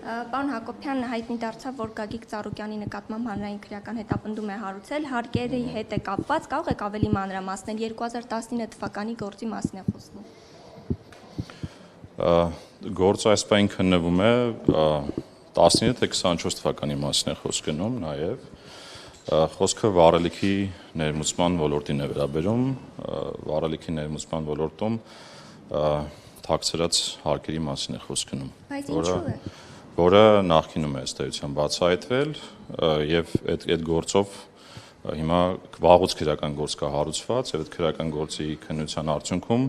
Պարոն Հակոբյան հայտնի դարձավ, որ Գագիկ Ծառուկյանի նկատմամբ հանրային քրեական հետապնդում է հարուցել, հարկերի հետ է կապված, կարող եք ավելի մանրամասնել 2019 թվականի գործի մասին է խոսվում։ Գործը այս պահին քննվում է 19 թե 24 թվականի մասին է խոսք գնում, նաև խոսքը վառելիքի ներմուծման ոլորտին է վերաբերում, վառելիքի ներմուծման ոլորտում թաքցրած հարկերի մասին է խոսք գնում։ Բայց ինչու է։ Որը նախկինում է ըստ էության բացահայտվել եւ այդ գործով հիմա վաղուց քրեական գործ կա հարուցված եւ այդ քրեական գործի քննության արդյունքում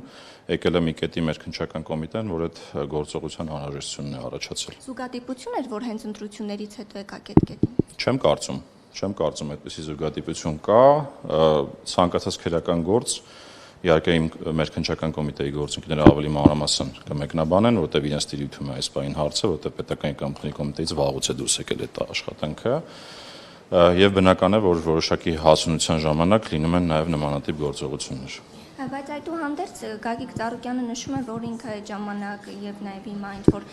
եկել է մի կետի մեր քննչական կոմիտեն, որ այդ գործողության անհրաժեշտությունն է առաջացել։ Զուգադիպություն էր, որ հենց ընտրություններից հետո եկաք այդ կետին։ Չեմ կարծում այդպիսի զուգադիպություն կա, ցանկացած քրեական գործ իհարկե մեր քննչական կոմիտեի գործընկերները ավելի մանրամասն կմեկնաբանեն, որտեղ իրենց տիրույթում է այս բային հարցը, որտեղ պետական եկամուտների կոմիտեից վաղուց է դուրս եկել այդ աշխատանքը, եւ բնական է, որ որոշակի հասունության ժամանակ լինում են նաեւ նմանատիպ գործողություններ։ Բայց այդուհանդերձ Գագիկ Ծառուկյանը նշում է, որ ինքը այդ ժամանակ եւ նաեւ հիմա ինչ որ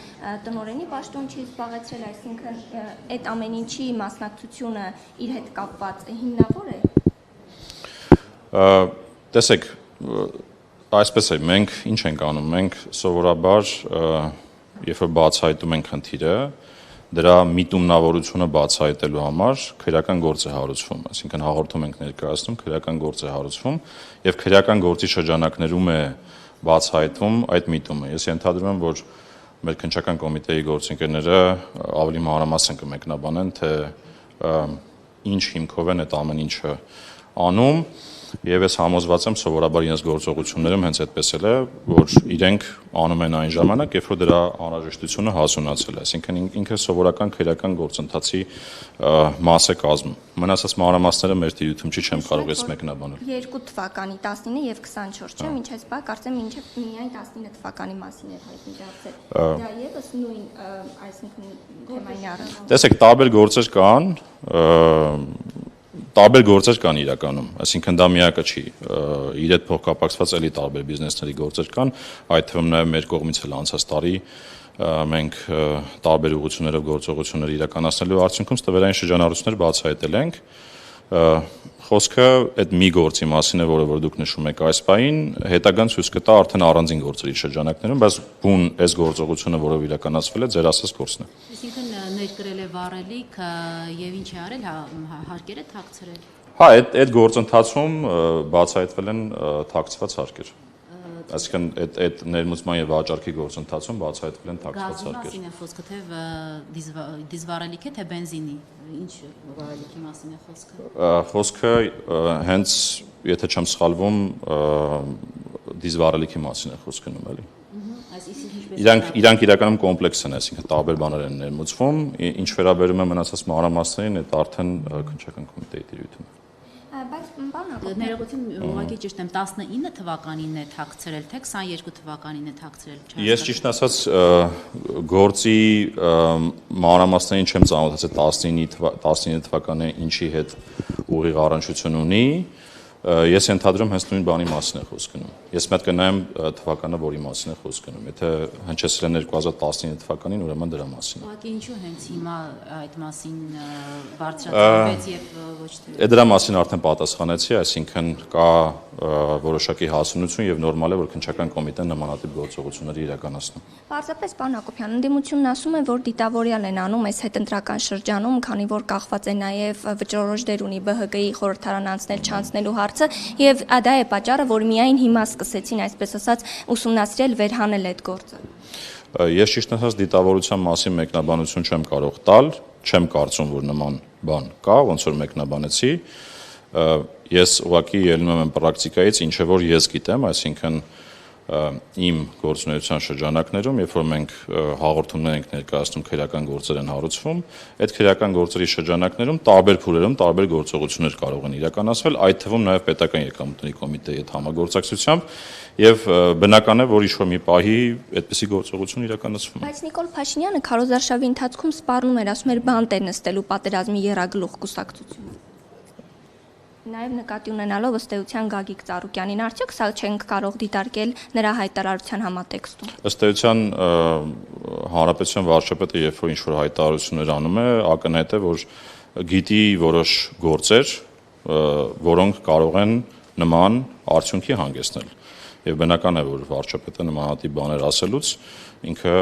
տնօրենի պաշտոն չի զբաղեցրել, այսինքն այդ ամեն ինչի մասնակցությունը իր հետ կապված հիմնավոր է։ Տեսեք, այսպես է, մենք ինչ ենք անում, մենք սովորաբար երբ որ բացահայտում ենք խնդիրը, դրա միտումնավորությունը բացահայտելու համար քրեական գործ է հարուցվում, այսինքն հաղորդում ենք ներկայացնում, քրեական գործ է հարուցվում եւ քրեական գործի շրջանակներում է բացահայտվում այդ միտումը։ Ես ենթադրում եմ, որ մեր քննչական կոմիտեի գործընկերները ավելի մանրամասն կմեկնաբանեն, թե ինչ հիմքով են այդ ամեն ինչը անում եւ ես համոզված եմ սովորաբար իրենց գործողություններում հենց այդպես էլ է, որ իրենք անում են այն ժամանակ, երբ որ դրա անհրաժեշտությունը հասունացել է, այսինքն ինքը սովորական քրեական գործընթացի մաս է կազմում։ Մնացած մանրամասները մեր տիրույթում չի, չեմ կարող ես մեկնաբանել։ 2 թվականի 19 եւ 24, չէ՞, ինչ էս բա, կարծեմ մինչեւ միայն 19 թվականի մասին է հայտնի դարձել։ Դա եւս նույն, այսինքն թեմային առանց։ Տեսեք, տարբեր գործեր կան, տարբեր գործեր կան իրականում, այսինքն դա միակը չի, իր հետ փոխկապակցված էլի տարբեր բիզնեսների գործեր կան, այդ թվում նաև մեր կողմից էլ անցած տարի մենք տարբեր ուղղություններով գործողություններ իրականացնելու արդյունքում ստվերային շրջանառություններ բացահայտել ենք, խոսքը այդ մի գործի մասին է, որը դուք նշում եք այս պահին, հետագան ցույց կտա արդեն առանձին գործերի շրջանակներում, բայց բուն այս գործողությունը, որով իրականացվել է, ձեր ասած գործն է։ Այսինքն ներկրել է վառելիք եւ ինչ է արել, հարկերը թաքցրել։ Հա, այդ գործընթացում բացահայտվել են թաքցված հարկեր։ Այսինքն այդ ներմուծման եւ վաճառքի գործընթացում բացահայտվել են թաքցված հարկեր։ Գազի մասին է խոսքը, թե դիզվառելիք է, թե բենզինի, ինչ վառելիքի մասին է խոսքը։ Խոսքը հենց, եթե չեմ սխալվում, դիզվառելիքի մասին է խոսք գնում էլի։ Իրանք իրականում կոմպլեքս են, այսինքն տարբեր բաներ են ներմուծվում, ինչ վերաբերում է մնացած մանրամասներին, այդ արդեն քննչական կոմիտեի տիրույթում է։ Բայց բանա ներողություն, ուղղակի ճիշտ եմ, 19 թվականին է թաքցրել, թե 22 թվականին է թաքցրել։ Ես ճիշտ ասած գործի մանրամասներին չեմ ծանոթացել 19 թվականի ինչի հետ ուղիղ առնչություն ունի։ Ես ենթադրում հենց նույն բանի մասին է խոսք գնում։ Ես մի հատ կնայեմ թվականը, որի մասին է խոսք գնում։ Եթե հնչեցրել են 2019 թվականին, ուրեմն դրա մասին է։ Ուղղակի ինչու հենց հիմա այդ մասին բարձրացվեց եւ ոչ թե։ Դրա մասին արդեն պատասխանեցի, այսինքն կա որոշակի հասունություն եւ նորմալ է, որ քննչական կոմիտեն նմանատիպ գործողություններ իրականացնում։ Պարզապես պարոն Հակոբյան, ընդդիմությունն ասում է, որ դիտավորյալ են անում այս հետընտրական շրջանում, քանի որ կախված է նաեւ վճռորոշ դեր ունի ԲՀԿ-ի խորհրդարան անցնել չանցնելու հարցը եւ դա է պատճառը, որ միայն հիմա սկսեցին, այսպես ասած, ուսումնասիրել վերհանել այդ գործը։ Ես ճիշտ ասած դիտավորության մասին մեկնաբանություն չեմ կարող տալ, չեմ կարծում, որ նման բան կա, ոնց որ մեկնաբանեցի։ Ես ուղղակի ելնում եմ պրակտիկայից, ինչը որ ես գիտեմ, այսինքն իմ գործունեության շրջանակներում, երբ որ մենք հաղորդումներ ենք ներկայացնում, քրեական գործեր են հարուցվում, այդ քրեական գործերի շրջանակներում տարբեր փուլերում տարբեր գործողություններ կարող են իրականացվել, այդ թվում նաև պետական եկամուտների կոմիտեի հետ համագործակցությամբ եւ բնական է, որ ինչ-որ մի պահի այդպիսի գործողություն իրականացվում է։ Բայց Նիկոլ Փաշինյանը քարոզարշավի ընթացքում սպառնում էր, ասում էր բանտ է նստելու պատերազմի եռագլուխ կուսակցությունը։ Նաև նկատի ունենալով ըստ էության Գագիկ Ծառուկյանին, արդյոք սա չենք կարող դիտարկել նրա հայտարարության համատեքստում։ Ըստ էության հանրապետության վարչապետը երբ որ ինչ-որ հայտարարություններ անում է, ակնհայտ է, որ գիտի որոշ գործեր, որոնք կարող են նման արդյունքի հանգեցնել։ Եվ բնական է, որ վարչապետը նմանատիպ բաներ ասելուց ինքը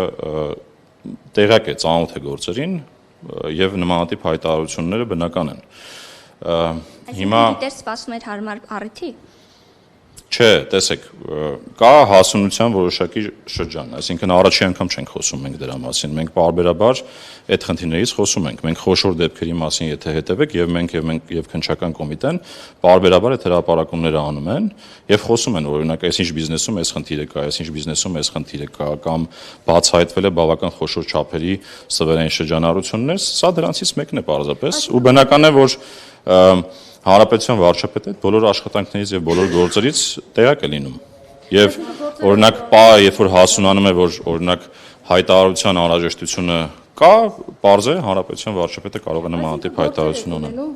տեղյակ է, ծանոթ է գործերին եւ նմանատիպ հայտարարությունները բնական են։ Հիմա դիտեր սպասում էր հարմար առիթի։ Չէ, տեսեք, կա հասունության որոշակի շրջան, այսինքն առաջի անգամ չենք խոսում մենք դրա մասին, մենք պարբերաբար այդ խնդիրներից խոսում ենք, մենք խոշոր դեպքերի մասին եթե հետևեք եւ մենք եւ քննչական կոմիտեն պարբերաբար այդ հրապարակումները անում են եւ խոսում են, օրինակ, այսինչ բիզնեսում այս խնդիրը կա, այսինչ բիզնեսում այս խնդիրը կա կամ բացահայտվել է բավական խոշոր չափերի սվերային շրջանառություններ, սա դրանցից մեկն է պարզապես ու բնական է, որ Հանրապետության վարչապետը բոլոր աշխատանքներից եւ բոլոր գործերից տեղյակ է լինում։ Եվ օրինակ, երբ որ հասունանում է, որ օրինակ հայտարարության անհրաժեշտությունը կա, պարզ է, Հանրապետության վարչապետը կարող է նմանատիպ հայտարարություն ունենալ։